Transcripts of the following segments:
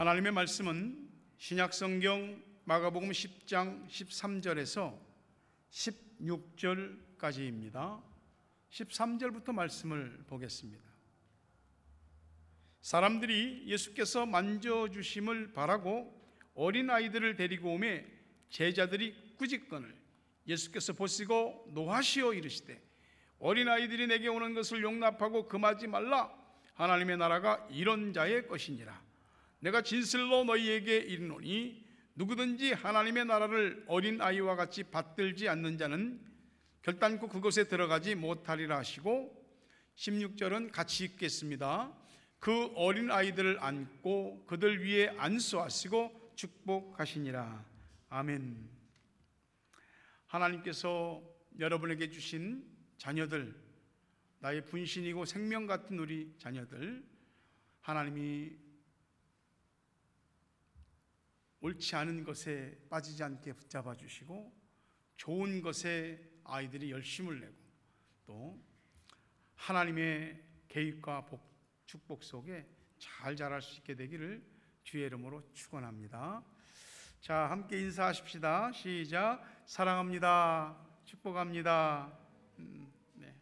하나님의 말씀은 신약성경 마가복음 10장 13절에서 16절까지입니다. 13절부터 말씀을 보겠습니다. 사람들이 예수께서 만져주심을 바라고 어린아이들을 데리고 오매 제자들이 꾸짖거늘 예수께서 보시고 노하시어 이르시되 어린아이들이 내게 오는 것을 용납하고 금하지 말라. 하나님의 나라가 이런 자의 것이니라. 내가 진실로 너희에게 이르노니 누구든지 하나님의 나라를 어린아이와 같이 받들지 않는 자는 결단코 그곳에 들어가지 못하리라 하시고 16절은 같이 읽겠습니다. 그 어린아이들을 안고 그들 위에 안수하시고 축복하시니라. 아멘. 하나님께서 여러분에게 주신 자녀들, 나의 분신이고 생명 같은 우리 자녀들, 하나님이 옳지 않은 것에 빠지지 않게 붙잡아 주시고 좋은 것에 아이들이 열심을 내고 또 하나님의 계획과 축복 속에 잘 자랄 수 있게 되기를 주의 이름으로 축원합니다. 자, 함께 인사하십시다. 시작. 사랑합니다. 축복합니다. 네.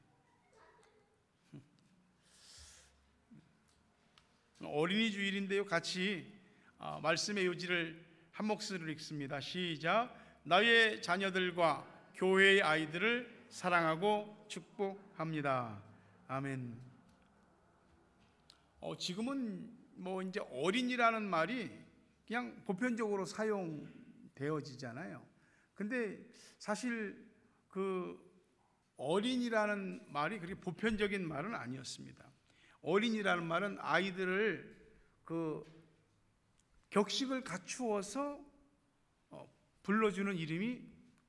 어린이 주일인데요, 같이 말씀의 요지를 한 목소리로 읽습니다. 시작. 나의 자녀들과 교회의 아이들을 사랑하고 축복합니다. 아멘. 지금은 이제 어린이라는 말이 그냥 보편적으로 사용되어지잖아요. 근데 사실 그 어린이라는 말이 그렇게 보편적인 말은 아니었습니다. 어린이라는 말은 아이들을 격식을 갖추어서 불러주는 이름이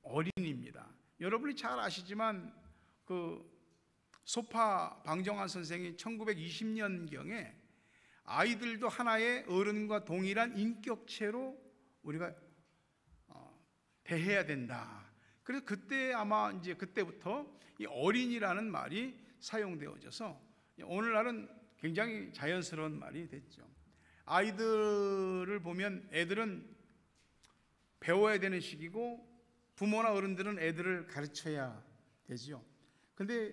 어린이입니다. 여러분이 잘 아시지만 소파 방정환 선생이 1920년경에 아이들도 하나의 어른과 동일한 인격체로 우리가 대해야 된다. 그래서 그때 아마 이제 그때부터 이 어린이라는 말이 사용되어져서 오늘날은 굉장히 자연스러운 말이 됐죠. 아이들을 보면 애들은 배워야 되는 시기고 부모나 어른들은 애들을 가르쳐야 되죠. 근데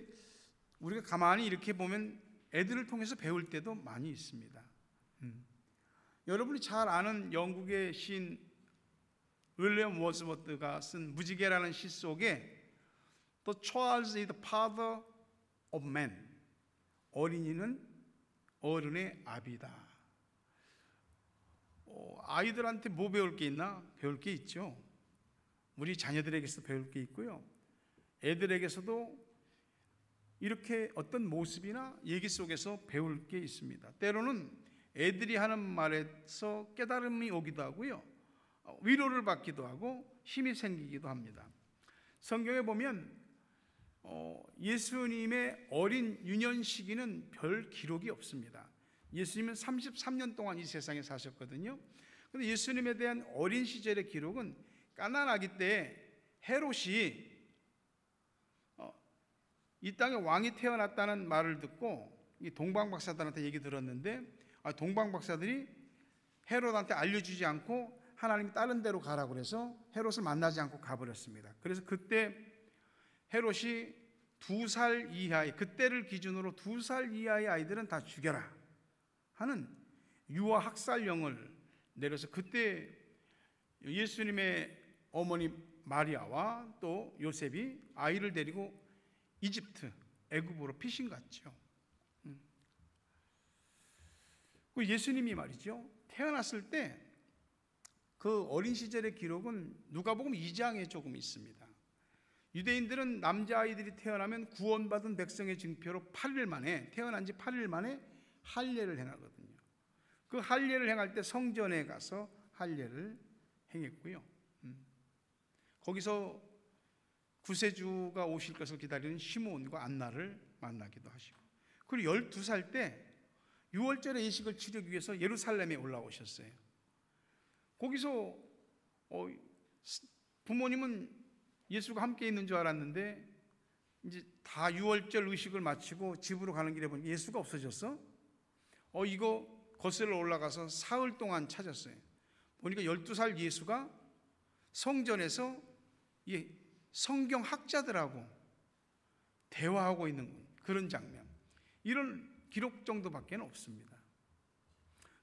우리가 가만히 이렇게 보면 애들을 통해서 배울 때도 많이 있습니다. 여러분이 잘 아는 영국의 시인 윌리엄 워즈워드가 쓴 무지개라는 시 속에 The child is the father of man, 어린이는 어른의 아비다. 아이들한테 뭐 배울 게 있나? 배울 게 있죠. 우리 자녀들에게서 배울 게 있고요, 애들에게서도 이렇게 어떤 모습이나 얘기 속에서 배울 게 있습니다. 때로는 애들이 하는 말에서 깨달음이 오기도 하고요, 위로를 받기도 하고 힘이 생기기도 합니다. 성경에 보면 예수님의 어린 유년 시기는 별 기록이 없습니다. 예수님은 33년 동안 이 세상에 사셨거든요. 그런데 예수님에 대한 어린 시절의 기록은 까나 아기 때 헤롯이 이 땅에 왕이 태어났다는 말을 듣고 이 동방박사들한테 얘기 들었는데, 동방박사들이 헤롯한테 알려주지 않고 하나님이 다른 데로 가라고 그래서 헤롯을 만나지 않고 가버렸습니다. 그래서 그때 헤롯이 2살 이하의, 그때를 기준으로 2살 이하의 아이들은 다 죽여라 하는 유아 학살령을 내려서 그때 예수님의 어머니 마리아와 또 요셉이 아이를 데리고 이집트, 애굽으로 피신 갔죠. 그 예수님이 말이죠, 태어났을 때 그 어린 시절의 기록은 누가복음 2장에 조금 있습니다. 유대인들은 남자아이들이 태어나면 구원받은 백성의 증표로 8일 만에, 태어난 지 8일 만에 할례를 행하거든요. 그 할례를 행할 때 성전에 가서 할례를 행했고요, 거기서 구세주가 오실 것을 기다리는 시므온과 안나를 만나기도 하시고, 그리고 12살 때 유월절의 예식을 치르기 위해서 예루살렘에 올라오셨어요. 거기서 부모님은 예수가 함께 있는 줄 알았는데 이제 다 유월절 의식을 마치고 집으로 가는 길에 보니까 예수가 없어졌어. 이거 거슬러 올라가서 사흘 동안 찾았어요. 보니까 12살 예수가 성전에서 이 성경 학자들하고 대화하고 있는 그런 장면, 이런 기록 정도밖에 없습니다.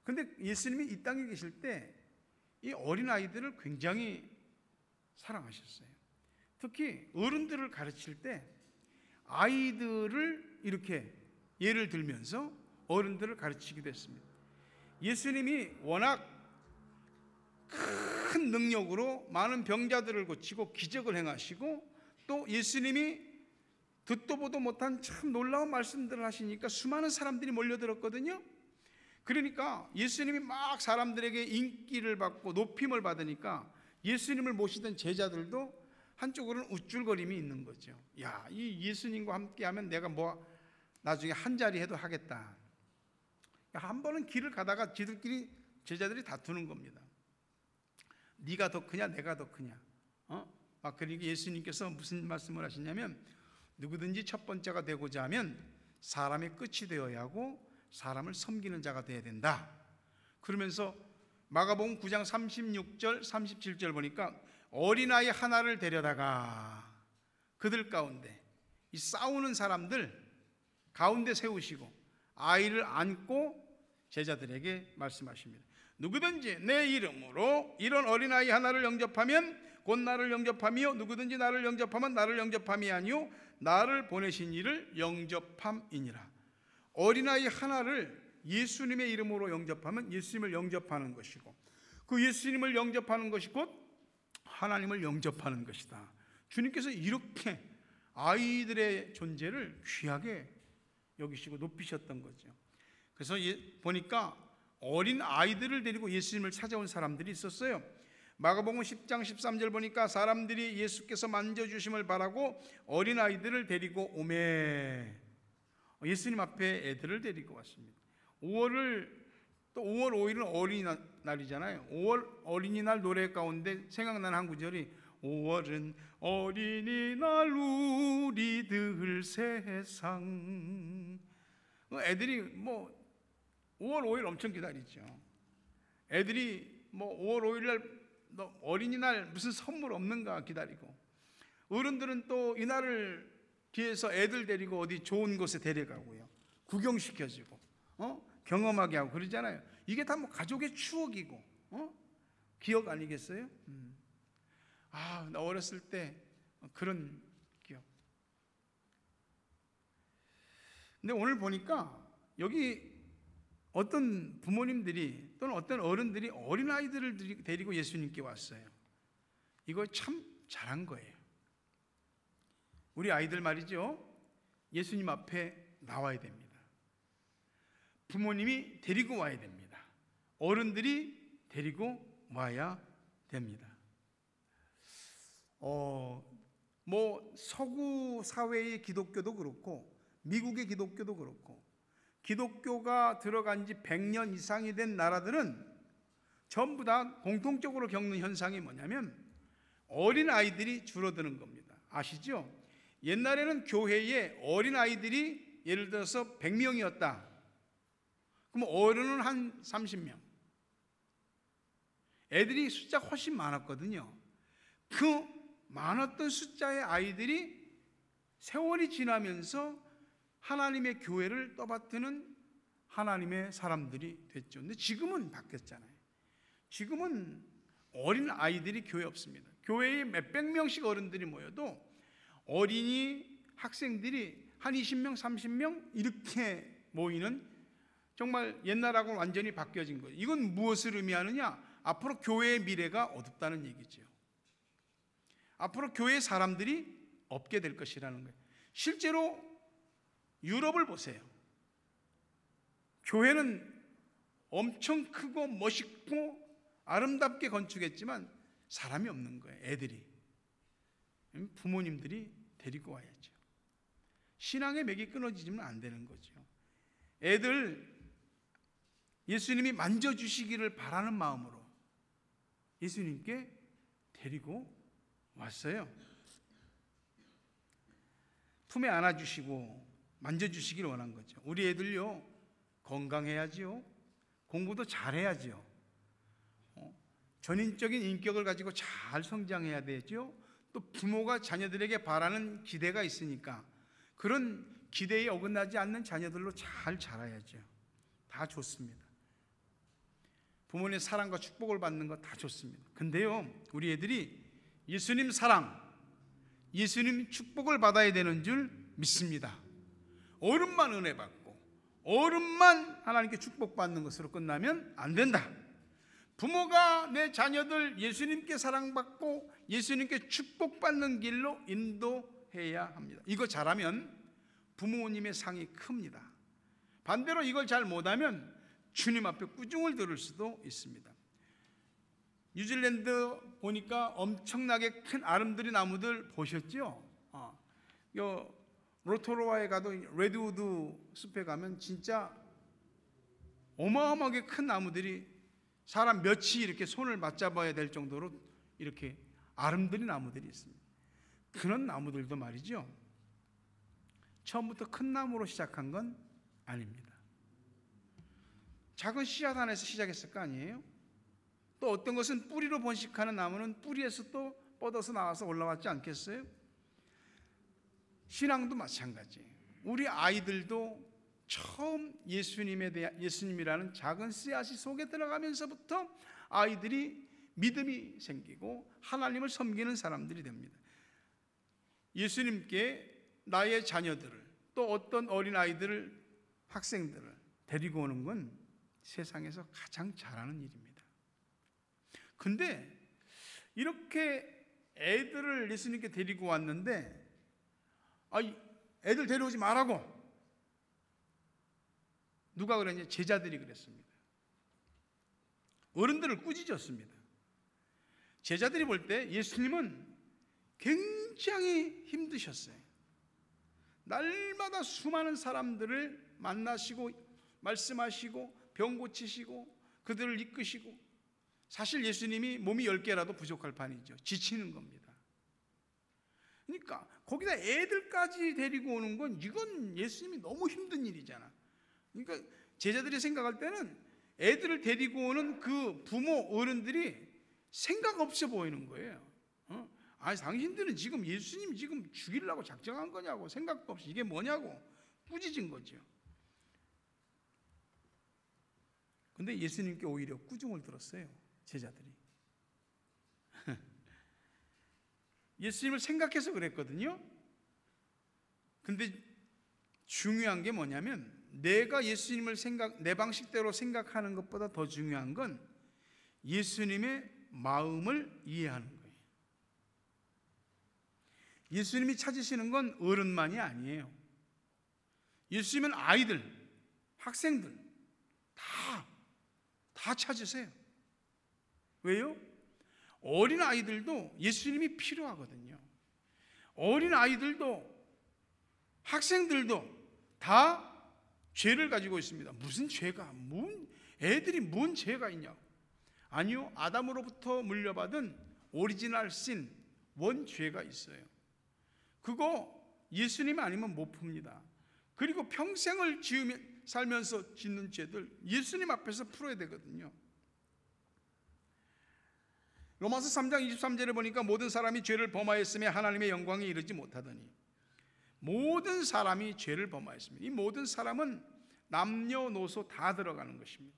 그런데 예수님이 이 땅에 계실 때 이 어린아이들을 굉장히 사랑하셨어요. 특히 어른들을 가르칠 때 아이들을 이렇게 예를 들면서 어른들을 가르치기도 했습니다. 예수님이 워낙 큰 능력으로 많은 병자들을 고치고 기적을 행하시고, 또 예수님이 듣도 보도 못한 참 놀라운 말씀들을 하시니까 수많은 사람들이 몰려들었거든요. 그러니까 예수님이 막 사람들에게 인기를 받고 높임을 받으니까 예수님을 모시던 제자들도 한쪽으로는 우쭐거림이 있는 거죠. 야, 이 예수님과 함께하면 내가 뭐 나중에 한 자리 해도 하겠다. 한 번은 길을 가다가 지들끼리 제자들이 다투는 겁니다. 네가 더 크냐 내가 더 크냐. 그러니까 예수님께서 무슨 말씀을 하시냐면, 누구든지 첫 번째가 되고자 하면 사람의 끝이 되어야 하고 사람을 섬기는 자가 되어야 된다. 그러면서 마가복음 9장 36절 37절 보니까 어린아이 하나를 데려다가 그들 가운데 이 싸우는 사람들 가운데 세우시고 아이를 안고 제자들에게 말씀하십니다. 누구든지 내 이름으로 이런 어린아이 하나를 영접하면 곧 나를 영접하며, 누구든지 나를 영접하면 나를 영접함이 아니요 나를 보내신 이를 영접함이니라. 어린아이 하나를 예수님의 이름으로 영접하면 예수님을 영접하는 것이고, 그 예수님을 영접하는 것이 곧 하나님을 영접하는 것이다. 주님께서 이렇게 아이들의 존재를 귀하게 여기시고 높이셨던 거죠. 그래서 보니까 어린 아이들을 데리고 예수님을 찾아온 사람들이 있었어요. 마가복음 10장 13절 보니까 사람들이 예수께서 만져주심을 바라고 어린 아이들을 데리고 오매. 예수님 앞에 애들을 데리고 왔습니다. 5월 5일은 어린이날이잖아요. 5월 어린이날 노래 가운데 생각나는 한 구절이 5월은 어린이날 우리들 세상. 애들이 5월 5일 엄청 기다리죠. 애들이 5월 5일날 어린이날 무슨 선물 없는가 기다리고, 어른들은 또 이날을 기해서 애들 데리고 어디 좋은 곳에 데려가고요, 구경시켜주고 경험하게 하고 그러잖아요. 이게 다 가족의 추억이고 기억 아니겠어요? 나 어렸을 때 그런 기억. 근데 오늘 보니까 여기 어떤 부모님들이 또는 어떤 어른들이 어린아이들을 데리고 예수님께 왔어요. 이거 참 잘한 거예요. 우리 아이들 말이죠, 예수님 앞에 나와야 됩니다. 부모님이 데리고 와야 됩니다. 어른들이 데리고 와야 됩니다. 서구 사회의 기독교도 그렇고 미국의 기독교도 그렇고 기독교가 들어간 지 100년 이상이 된 나라들은 전부 다 공통적으로 겪는 현상이 뭐냐면 어린아이들이 줄어드는 겁니다. 아시죠? 옛날에는 교회에 어린아이들이 예를 들어서 100명이었다. 그럼 어른은 한 30명. 애들이 숫자가 훨씬 많았거든요. 그 많았던 숫자의 아이들이 세월이 지나면서 하나님의 교회를 떠받드는 하나님의 사람들이 됐죠. 근데 지금은 바뀌었잖아요. 지금은 어린 아이들이 교회 없습니다. 교회에 몇백 명씩 어른들이 모여도 어린이 학생들이 한 20명, 30명 이렇게 모이는, 정말 옛날하고는 완전히 바뀌어진 거예요. 이건 무엇을 의미하느냐? 앞으로 교회의 미래가 어둡다는 얘기죠. 앞으로 교회 사람들이 없게 될 것이라는 거예요. 실제로 유럽을 보세요. 교회는 엄청 크고 멋있고 아름답게 건축했지만 사람이 없는 거예요. 애들이. 부모님들이 데리고 와야죠. 신앙의 맥이 끊어지면 안 되는 거죠. 애들 예수님이 만져주시기를 바라는 마음으로 예수님께 데리고 왔어요. 품에 안아주시고 만져주시기를 원한 거죠. 우리 애들요, 건강해야지요. 공부도 잘해야죠. 전인적인 인격을 가지고 잘 성장해야 되죠. 또 부모가 자녀들에게 바라는 기대가 있으니까 그런 기대에 어긋나지 않는 자녀들로 잘 자라야죠. 다 좋습니다. 부모님의 사랑과 축복을 받는 거 다 좋습니다. 근데요, 우리 애들이 예수님 사랑, 예수님 축복을 받아야 되는 줄 믿습니다. 어른만 은혜 받고 어른만 하나님께 축복받는 것으로 끝나면 안 된다. 부모가 내 자녀들 예수님께 사랑받고 예수님께 축복받는 길로 인도해야 합니다. 이거 잘하면 부모님의 상이 큽니다. 반대로 이걸 잘 못하면 주님 앞에 꾸중을 들을 수도 있습니다. 뉴질랜드 보니까 엄청나게 큰 아름드리 나무들 보셨죠? 로토로아에 가도 레드우드 숲에 가면 진짜 어마어마하게 큰 나무들이 사람 몇이 이렇게 손을 맞잡아야 될 정도로 이렇게 아름드리 나무들이 있습니다. 그런 나무들도 말이죠, 처음부터 큰 나무로 시작한 건 아닙니다. 작은 씨앗 하나에서 시작했을 거 아니에요? 또 어떤 것은 뿌리로 번식하는 나무는 뿌리에서 또 뻗어서 나와서 올라왔지 않겠어요? 신앙도 마찬가지예요. 우리 아이들도 처음 예수님이라는 작은 씨앗이 속에 들어가면서부터 아이들이 믿음이 생기고 하나님을 섬기는 사람들이 됩니다. 예수님께 나의 자녀들을, 또 어떤 어린아이들을, 학생들을 데리고 오는 건 세상에서 가장 잘하는 일입니다. 근데 이렇게 애들을 예수님께 데리고 왔는데 애들 데려오지 말라고 누가 그랬냐? 제자들이 그랬습니다. 어른들을 꾸짖었습니다. 제자들이 볼 때 예수님은 굉장히 힘드셨어요. 날마다 수많은 사람들을 만나시고 말씀하시고 병 고치시고 그들을 이끄시고, 사실 예수님이 몸이 10개라도 부족할 판이죠. 지치는 겁니다. 그러니까 거기다 애들까지 데리고 오는 건 이건 예수님이 너무 힘든 일이잖아. 그러니까 제자들이 생각할 때는 애들을 데리고 오는 그 부모 어른들이 생각 없어 보이는 거예요. 당신들은 지금 예수님 지금 죽이려고 작정한 거냐고, 생각도 없이 이게 뭐냐고 꾸짖은 거죠. 근데 예수님께 오히려 꾸중을 들었어요, 제자들이. 예수님을 생각해서 그랬거든요. 근데 중요한 게 뭐냐면, 내가 예수님을 내 방식대로 생각하는 것보다 더 중요한 건 예수님의 마음을 이해하는 거예요. 예수님이 찾으시는 건 어른만이 아니에요. 예수님은 아이들, 학생들 다 찾으세요. 왜요? 어린 아이들도 예수님이 필요하거든요. 어린 아이들도 학생들도 다 죄를 가지고 있습니다. 무슨 죄가, 애들이 뭔 죄가 있냐고. 아니요, 아담으로부터 물려받은 오리지널 신, 원죄가 있어요. 그거 예수님 아니면 못 풉니다. 그리고 평생을 살면서 짓는 죄들 예수님 앞에서 풀어야 되거든요. 로마서 3장 23절에 보니까 모든 사람이 죄를 범하였으며 하나님의 영광에 이르지 못하더니, 모든 사람이 죄를 범하였습니다. 이 모든 사람은 남녀노소 다 들어가는 것입니다.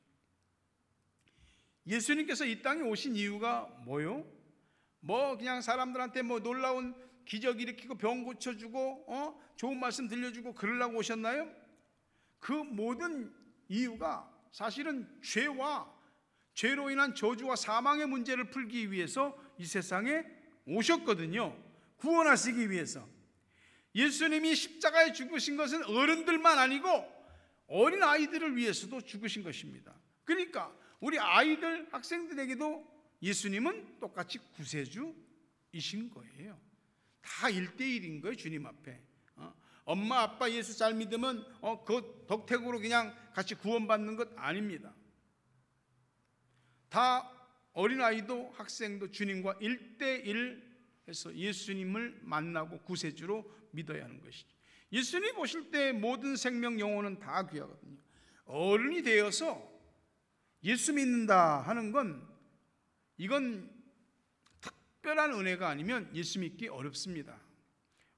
예수님께서 이 땅에 오신 이유가 뭐요? 그냥 사람들한테 놀라운 기적 일으키고 병 고쳐주고 좋은 말씀 들려주고 그러려고 오셨나요? 그 모든 이유가 사실은 죄로 인한 저주와 사망의 문제를 풀기 위해서 이 세상에 오셨거든요. 구원하시기 위해서. 예수님이 십자가에 죽으신 것은 어른들만 아니고 어린 아이들을 위해서도 죽으신 것입니다. 그러니까 우리 아이들, 학생들에게도 예수님은 똑같이 구세주이신 거예요. 다 1대1인 거예요, 주님 앞에. 엄마 아빠 예수 잘 믿으면 그 덕택으로 그냥 같이 구원받는 것 아닙니다. 다 어린아이도 학생도 주님과 1대1 해서 예수님을 만나고 구세주로 믿어야 하는 것이죠. 예수님 오실 때 모든 생명 영혼은 다 귀하거든요. 어른이 되어서 예수 믿는다 하는 건 이건 특별한 은혜가 아니면 예수 믿기 어렵습니다.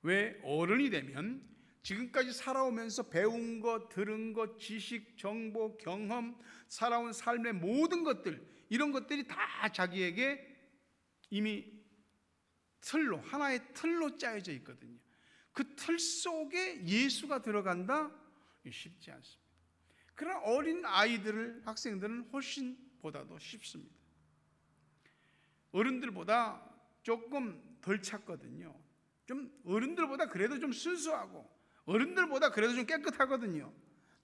왜? 어른이 되면 지금까지 살아오면서 배운 것, 들은 것, 지식, 정보, 경험, 살아온 삶의 모든 것들, 이런 것들이 다 자기에게 이미 틀로, 하나의 틀로 짜여져 있거든요. 그 틀 속에 예수가 들어간다? 쉽지 않습니다. 그러나 어린 아이들을, 학생들은 훨씬 보다도 쉽습니다. 어른들보다 조금 덜 찾거든요. 좀 어른들보다 그래도 좀 순수하고 어른들보다 그래도 좀 깨끗하거든요.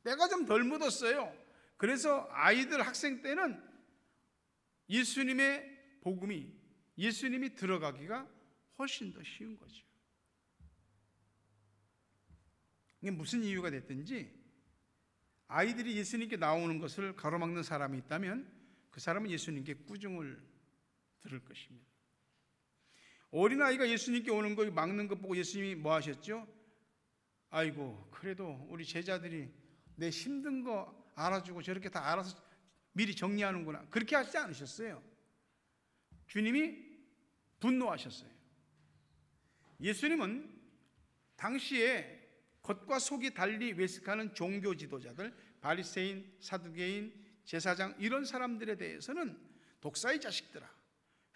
때가 좀 덜 묻었어요. 그래서 아이들, 학생 때는 예수님의 복음이, 예수님이 들어가기가 훨씬 더 쉬운 거죠. 이게 무슨 이유가 됐든지 아이들이 예수님께 나오는 것을 가로막는 사람이 있다면 그 사람은 예수님께 꾸중을 들을 것입니다. 어린아이가 예수님께 오는 걸 막는 것 보고 예수님이 뭐 하셨죠? 아이고, 그래도 우리 제자들이 내 힘든 거 알아주고 저렇게 다 알아서 미리 정리하는구나, 그렇게 하시지 않으셨어요. 주님이 분노하셨어요. 예수님은 당시에 겉과 속이 달리 외식하는 종교 지도자들, 바리새인, 사두개인, 제사장, 이런 사람들에 대해서는 독사의 자식들아,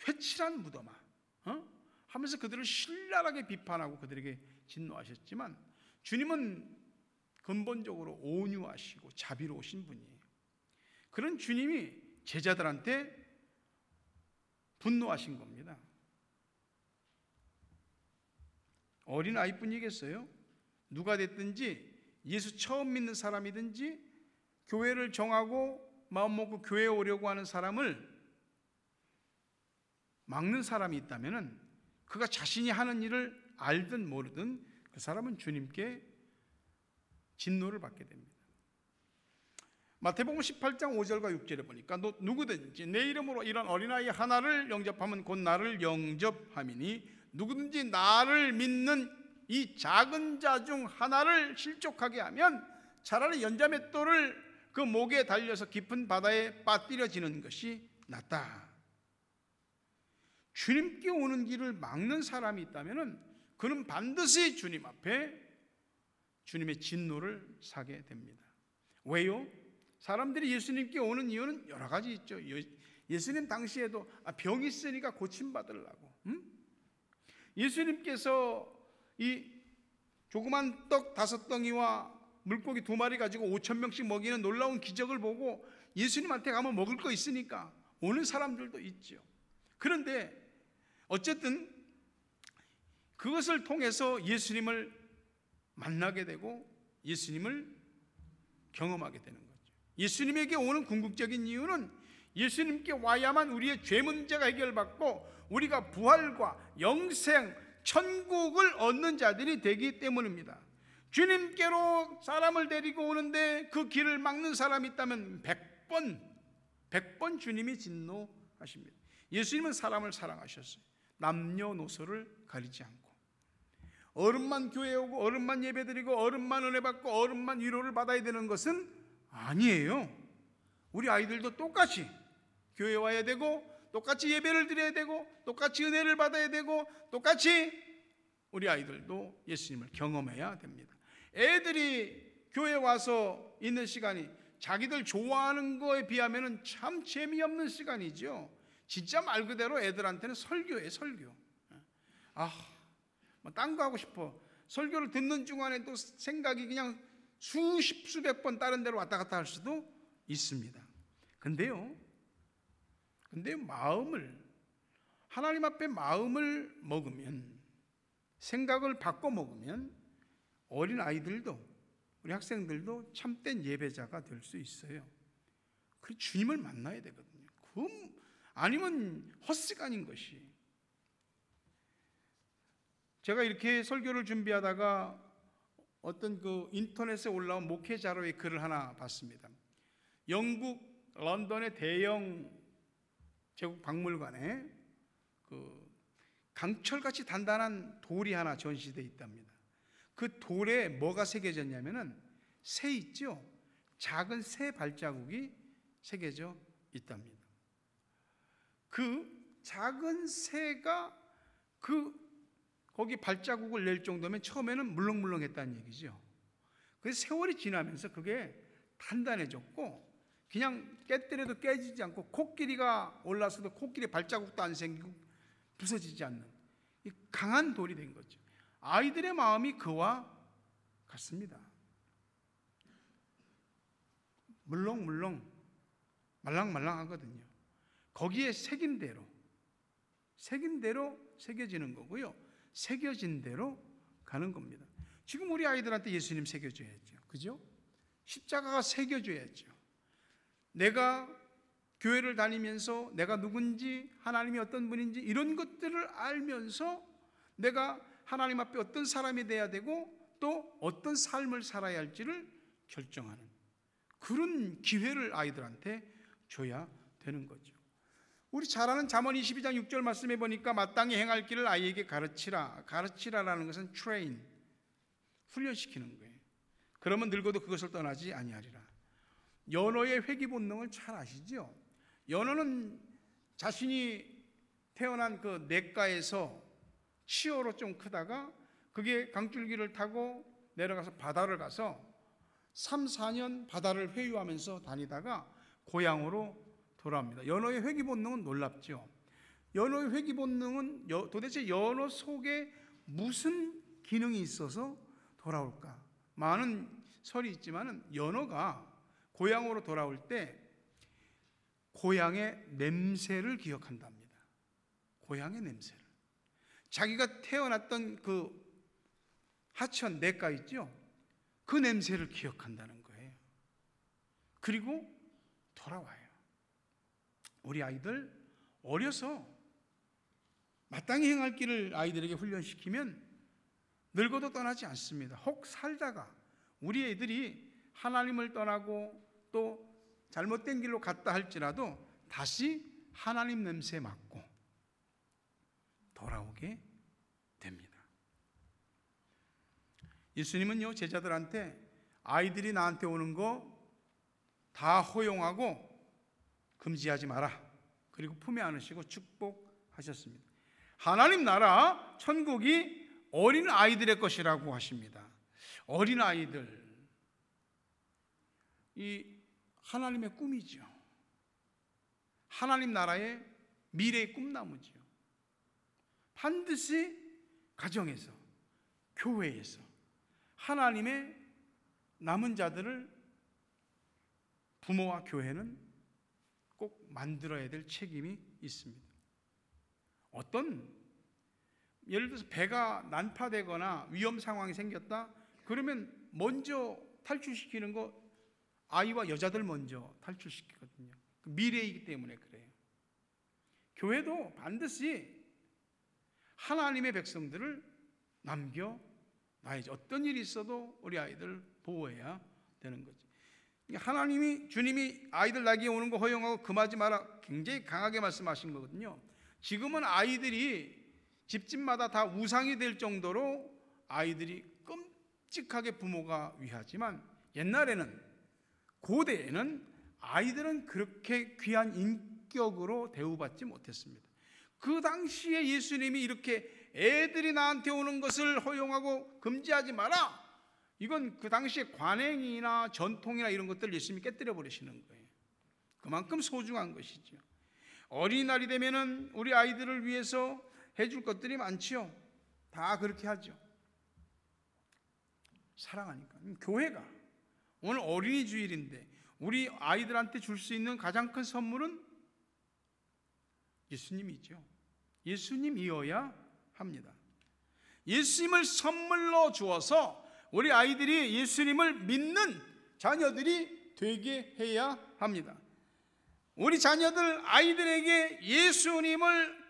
회칠한 무덤아 하면서 그들을 신랄하게 비판하고 그들에게 진노하셨지만, 주님은 근본적으로 온유하시고 자비로우신 분이에요. 그런 주님이 제자들한테 분노하신 겁니다. 어린 아이뿐이겠어요? 누가 됐든지, 예수 처음 믿는 사람이든지 교회를 정하고 마음 먹고 교회에 오려고 하는 사람을 막는 사람이 있다면 그가 자신이 하는 일을 알든 모르든 그 사람은 주님께 진노를 받게 됩니다. 마태복음 18장 5절과 6절에 보니까 누구든지 내 이름으로 이런 어린아이 하나를 영접하면 곧 나를 영접함이니 누구든지 나를 믿는 이 작은 자 중 하나를 실족하게 하면 차라리 연자맷돌을 그 목에 달려서 깊은 바다에 빠뜨려지는 것이 낫다. 주님께 오는 길을 막는 사람이 있다면 그는 반드시 주님 앞에 주님의 진노를 사게 됩니다. 왜요? 사람들이 예수님께 오는 이유는 여러 가지 있죠. 예수님 당시에도 병이 있으니까 고침받으려고, 예수님께서 이 조그만 떡 5덩이와 물고기 2마리 가지고 5,000명씩 먹이는 놀라운 기적을 보고 예수님한테 가면 먹을 거 있으니까 오는 사람들도 있죠. 그런데 어쨌든 그것을 통해서 예수님을 만나게 되고 예수님을 경험하게 되는 거죠. 예수님에게 오는 궁극적인 이유는 예수님께 와야만 우리의 죄 문제가 해결받고 우리가 부활과 영생, 천국을 얻는 자들이 되기 때문입니다. 주님께로 사람을 데리고 오는데 그 길을 막는 사람이 있다면 100번 주님이 진노하십니다. 예수님은 사람을 사랑하셨어요. 남녀노소를 가리지 않고 어른만 교회에 오고 어른만 예배드리고 어른만 은혜 받고 어른만 위로를 받아야 되는 것은 아니에요. 우리 아이들도 똑같이 교회에 와야 되고 똑같이 예배를 드려야 되고 똑같이 은혜를 받아야 되고 똑같이 우리 아이들도 예수님을 경험해야 됩니다. 애들이 교회에 와서 있는 시간이 자기들 좋아하는 거에 비하면 참 재미없는 시간이죠. 진짜 말 그대로 애들한테는 설교예요, 설교. 딴 거 하고 싶어. 설교를 듣는 중간에 또 생각이 그냥 수백 번 다른 데로 왔다 갔다 할 수도 있습니다. 근데요, 하나님 앞에 마음을 먹으면, 생각을 바꿔 먹으면 어린 아이들도 우리 학생들도 참된 예배자가 될 수 있어요. 그 주님을 만나야 되거든요. 아니면 헛시간인 것이. 제가 이렇게 설교를 준비하다가 어떤 그 인터넷에 올라온 목회 자료의 글을 하나 봤습니다. 영국 런던의 대형 제국 박물관에 그 강철같이 단단한 돌이 하나 전시되어 있답니다. 그 돌에 뭐가 새겨졌냐면은 새 있죠? 작은 새 발자국이 새겨져 있답니다. 그 작은 새가 거기 발자국을 낼 정도면 처음에는 물렁물렁했다는 얘기죠. 그래서 세월이 지나면서 그게 단단해졌고 그냥 깨뜨려도 깨지지 않고 코끼리가 올라서도 코끼리 발자국도 안 생기고 부서지지 않는 이 강한 돌이 된 거죠. 아이들의 마음이 그와 같습니다. 물렁물렁 말랑말랑하거든요. 거기에 새긴 대로 새겨지는 거고요. 새겨진 대로 가는 겁니다. 지금 우리 아이들한테 예수님 새겨줘야죠. 그죠? 십자가가 새겨줘야죠. 내가 교회를 다니면서 내가 누군지, 하나님이 어떤 분인지 이런 것들을 알면서 내가 하나님 앞에 어떤 사람이 돼야 되고 또 어떤 삶을 살아야 할지를 결정하는 그런 기회를 아이들한테 줘야 되는 거죠. 우리 잘 아는 잠언 22장 6절 말씀에 보니까 마땅히 행할 길을 아이에게 가르치라. 가르치라라는 것은 train, 훈련시키는 거예요. 그러면 늙어도 그것을 떠나지 아니하리라. 연어의 회귀 본능을 잘 아시죠? 연어는 자신이 태어난 그 냇가에서 치어로 좀 크다가 그게 강줄기를 타고 내려가서 바다를 가서 3, 4년 바다를 회유하면서 다니다가 고향으로 돌아옵니다. 연어의 회귀 본능은 놀랍죠. 연어의 회귀 본능은 도대체 연어 속에 무슨 기능이 있어서 돌아올까? 많은 설이 있지만 연어가 고향으로 돌아올 때 고향의 냄새를 기억한답니다. 고향의 냄새를. 자기가 태어났던 그 하천 냇가 있죠? 그 냄새를 기억한다는 거예요. 그리고 돌아와요. 우리 아이들 어려서 마땅히 행할 길을 아이들에게 훈련시키면 늙어도 떠나지 않습니다. 혹 살다가 우리 애들이 하나님을 떠나고 또 잘못된 길로 갔다 할지라도 다시 하나님 냄새 맡고 돌아오게 됩니다. 예수님은요 제자들한테 아이들이 나한테 오는 거 다 허용하고 금지하지 마라. 그리고 품에 안으시고 축복하셨습니다. 하나님 나라 천국이 어린 아이들의 것이라고 하십니다. 어린 아이들, 이 하나님의 꿈이죠. 하나님 나라의 미래의 꿈나무죠. 반드시 가정에서, 교회에서 하나님의 남은 자들을 부모와 교회는 꼭 만들어야 될 책임이 있습니다. 예를 들어서 배가 난파되거나 위험 상황이 생겼다 그러면 먼저 탈출시키는 거 아이와 여자들 먼저 탈출시키거든요. 미래이기 때문에 그래요. 교회도 반드시 하나님의 백성들을 남겨놔야죠. 어떤 일이 있어도 우리 아이들 보호해야 되는 거죠. 주님이 아이들 나에게 오는 거 허용하고 금하지 마라 굉장히 강하게 말씀하신 거거든요. 지금은 아이들이 집집마다 다 우상이 될 정도로 아이들이 끔찍하게 부모가 위하지만 옛날에는 고대에는 아이들은 그렇게 귀한 인격으로 대우받지 못했습니다. 그 당시에 예수님이 이렇게 애들이 나한테 오는 것을 허용하고 금지하지 마라, 이건 그 당시에 관행이나 전통이나 이런 것들을 예수님이 깨뜨려 버리시는 거예요. 그만큼 소중한 것이죠. 어린이날이 되면은 우리 아이들을 위해서 해줄 것들이 많지요. 다 그렇게 하죠. 사랑하니까. 교회가 오늘 어린이 주일인데 우리 아이들한테 줄 수 있는 가장 큰 선물은 예수님이죠. 예수님이어야 합니다. 예수님을 선물로 주어서 우리 아이들이 예수님을 믿는 자녀들이 되게 해야 합니다. 우리 자녀들, 아이들에게 예수님을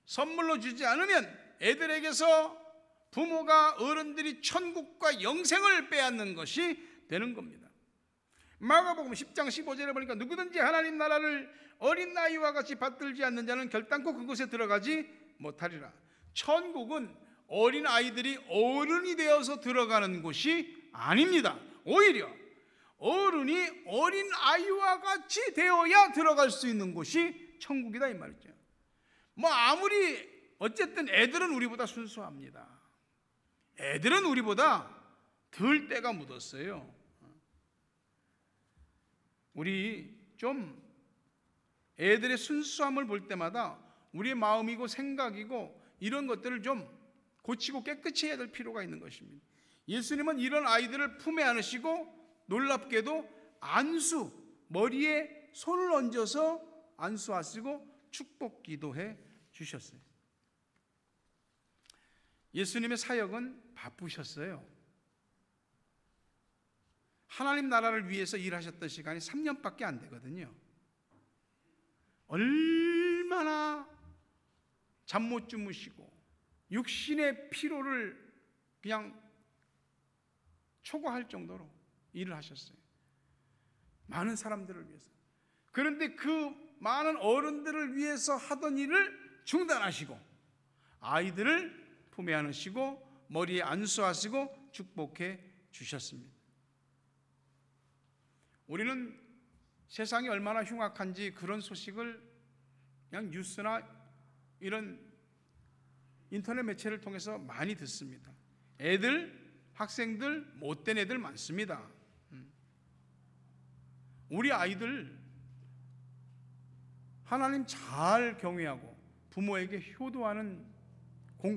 선물로 주지 않으면 애들에게서 부모가, 어른들이 천국과 영생을 빼앗는 것이 되는 겁니다. 마가복음 10장 15절에 보니까 누구든지 하나님 나라를 어린 나이와 같이 받들지 않는 자는 결단코 그곳에 들어가지 못하리라. 천국은 어린 아이들이 어른이 되어서 들어가는 곳이 아닙니다. 오히려 어른이 어린 아이와 같이 되어야 들어갈 수 있는 곳이 천국이다 이 말이죠. 뭐 아무리 어쨌든 애들은 우리보다 순수합니다. 애들은 우리보다 덜 때가 묻었어요. 우리 좀 애들의 순수함을 볼 때마다 우리의 마음이고 생각이고 이런 것들을 좀 고치고 깨끗이 해야 될 필요가 있는 것입니다. 예수님은 이런 아이들을 품에 안으시고 놀랍게도 안수, 머리에 손을 얹어서 안수하시고 축복 기도해 주셨어요. 예수님의 사역은 바쁘셨어요. 하나님 나라를 위해서 일하셨던 시간이 3년밖에 안 되거든요. 얼마나 잠 못 주무시고 육신의 피로를 그냥 초과할 정도로 일을 하셨어요. 많은 사람들을 위해서. 그런데 그 많은 어른들을 위해서 하던 일을 중단하시고 아이들을 품에 안으시고 머리에 안수하시고 축복해 주셨습니다. 우리는 세상이 얼마나 흉악한지 그런 소식을 그냥 뉴스나 이런 인터넷 매체를 통해서 많이 듣습니다. 애들, 학생들, 못된 애들 많습니다. 우리 아이들 하나님 잘 경외하고 부모에게 효도하는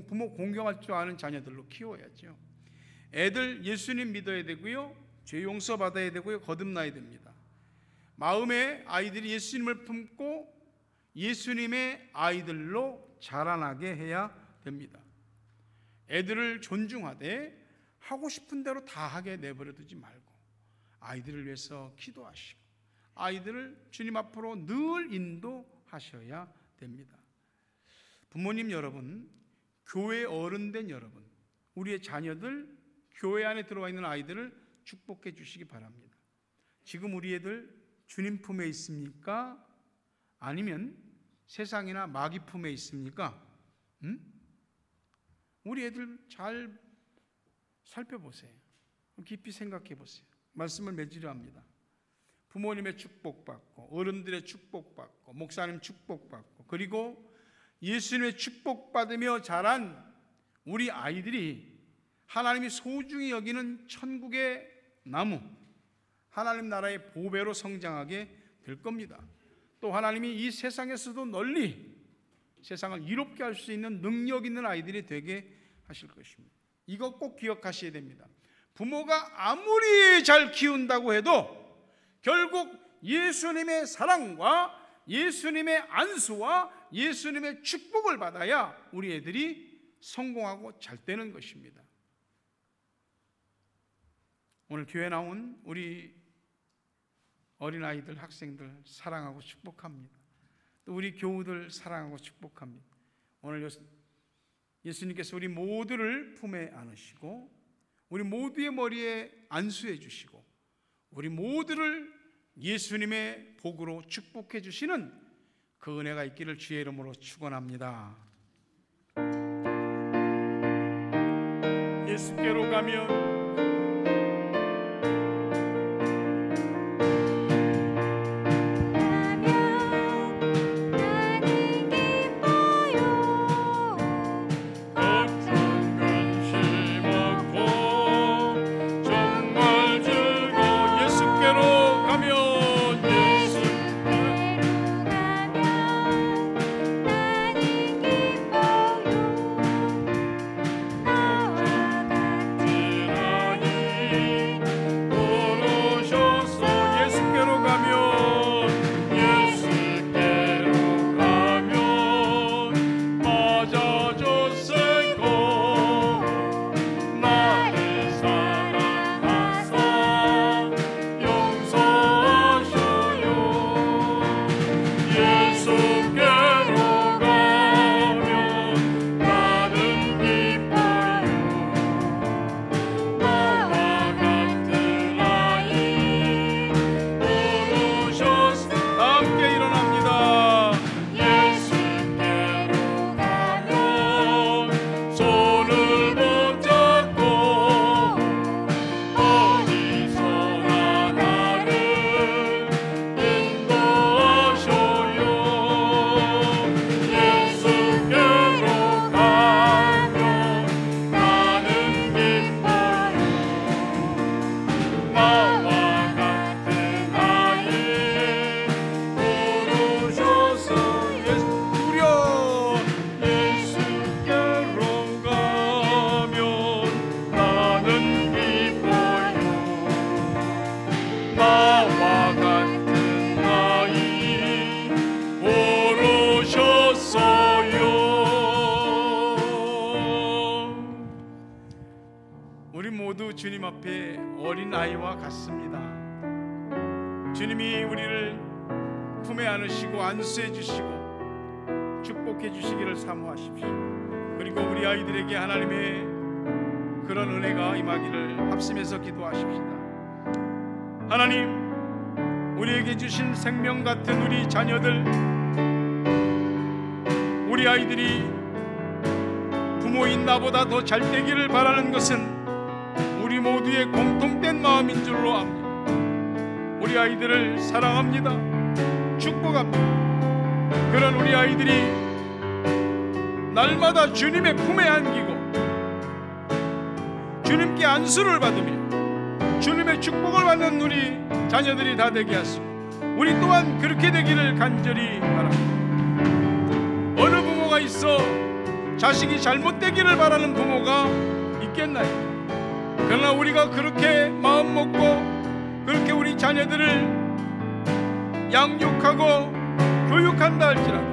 부모 공경할 줄 아는 자녀들로 키워야죠. 애들 예수님 믿어야 되고요, 죄 용서 받아야 되고요, 거듭나야 됩니다. 마음에 아이들이 예수님을 품고 예수님의 아이들로 자라나게 해야 됩니다. 애들을 존중하되 하고 싶은 대로 다 하게 내버려 두지 말고 아이들을 위해서 기도하시고 아이들을 주님 앞으로 늘 인도하셔야 됩니다. 부모님 여러분, 교회 어른된 여러분, 우리의 자녀들, 교회 안에 들어와 있는 아이들을 축복해 주시기 바랍니다. 지금 우리 애들 주님 품에 있습니까? 아니면 세상이나 마귀 품에 있습니까? 우리 애들 잘 살펴보세요. 깊이 생각해 보세요. 말씀을 맺으려 합니다. 부모님의 축복받고 어른들의 축복받고 목사님 축복받고 그리고 예수님의 축복받으며 자란 우리 아이들이 하나님이 소중히 여기는 천국의 나무, 하나님 나라의 보배로 성장하게 될 겁니다. 또 하나님이 이 세상에서도 널리 세상을 이롭게 할 수 있는 능력 있는 아이들이 되게 하실 것입니다. 이거 꼭 기억하셔야 됩니다. 부모가 아무리 잘 키운다고 해도 결국 예수님의 사랑과 예수님의 안수와 예수님의 축복을 받아야 우리 애들이 성공하고 잘 되는 것입니다. 오늘 교회 나온 우리 어린아이들, 학생들 사랑하고 축복합니다. 또 우리 교우들 사랑하고 축복합니다. 오늘 예수님께서 우리 모두를 품에 안으시고 우리 모두의 머리에 안수해 주시고 우리 모두를 예수님의 복으로 축복해 주시는 그 은혜가 있기를 주의 이름으로 축원합니다. 예수께로 가면 나와 같이 앞에 어린아이와 같습니다. 주님이 우리를 품에 안으시고 안수해 주시고 축복해 주시기를 사모하십시오. 그리고 우리 아이들에게 하나님의 그런 은혜가 임하기를 합심해서 기도하십시다. 하나님, 우리에게 주신 생명 같은 우리 자녀들, 우리 아이들이 부모인 나보다 더 잘 되기를 바라는 것은 우리 모두의 공통된 마음인 줄로 압니다. 우리 아이들을 사랑합니다. 축복합니다. 그런 우리 아이들이 날마다 주님의 품에 안기고 주님께 안수를 받으며 주님의 축복을 받는 우리 자녀들이 다 되게 하시고 우리 또한 그렇게 되기를 간절히 바랍니다. 어느 부모가 있어 자식이 잘못되기를 바라는 부모가 있겠나요? 그러나 우리가 그렇게 마음 먹고 그렇게 우리 자녀들을 양육하고 교육한다 할지라도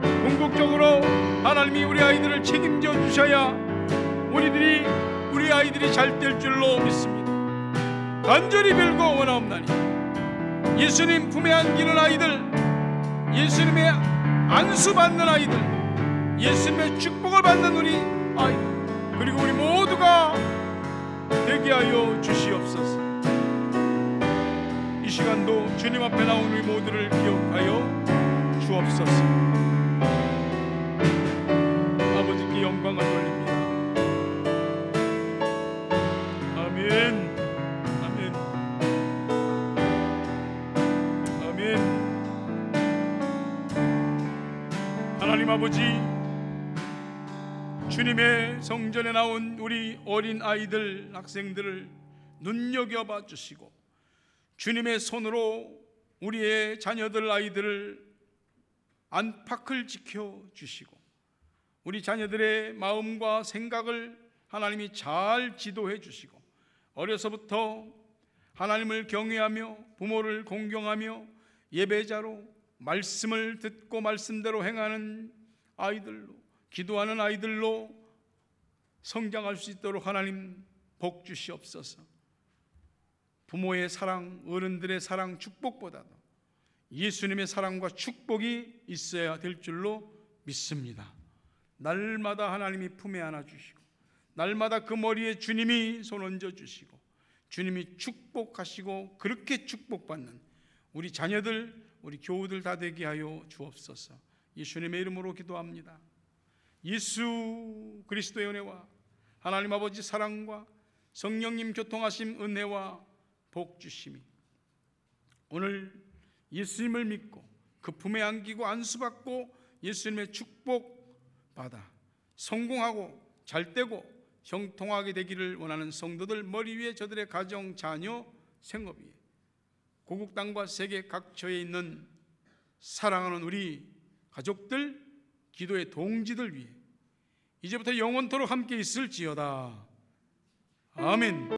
궁극적으로 하나님이 우리 아이들을 책임져 주셔야 우리 아이들이 잘 될 줄로 믿습니다. 간절히 빌고 원하옵나니 예수님 품에 안기는 아이들, 예수님의 안수받는 아이들, 예수님의 축복을 받는 우리 아이들, 그리고 우리 모두가 되게 하여 주시옵소서. 이 시간도 주님 앞에 나온 우리 모두를 기억하여 주옵소서. 아버지께 영광을 돌립니다. 아멘. 아멘. 아멘. 하나님 아버지, 주님의 성전에 나온 우리 어린 아이들, 학생들을 눈여겨봐 주시고 주님의 손으로 우리의 자녀들, 아이들을 안팎을 지켜 주시고 우리 자녀들의 마음과 생각을 하나님이 잘 지도해 주시고 어려서부터 하나님을 경외하며 부모를 공경하며 예배자로 말씀을 듣고 말씀대로 행하는 아이들로, 기도하는 아이들로 성장할 수 있도록 하나님 복 주시옵소서. 부모의 사랑, 어른들의 사랑, 축복보다도 예수님의 사랑과 축복이 있어야 될 줄로 믿습니다. 날마다 하나님이 품에 안아주시고 날마다 그 머리에 주님이 손 얹어주시고 주님이 축복하시고 그렇게 축복받는 우리 자녀들, 우리 교우들 다 되게 하여 주옵소서. 예수님의 이름으로 기도합니다. 예수 그리스도의 은혜와 하나님 아버지 사랑과 성령님 교통하심 은혜와 복 주심이 오늘 예수님을 믿고 그 품에 안기고 안수받고 예수님의 축복 받아 성공하고 잘되고 형통하게 되기를 원하는 성도들 머리 위에 저들의 가정, 자녀, 생업 위에 고국 땅과 세계 각처에 있는 사랑하는 우리 가족들, 기도의 동지들 위해 이제부터 영원토록 함께 있을지어다. 아멘.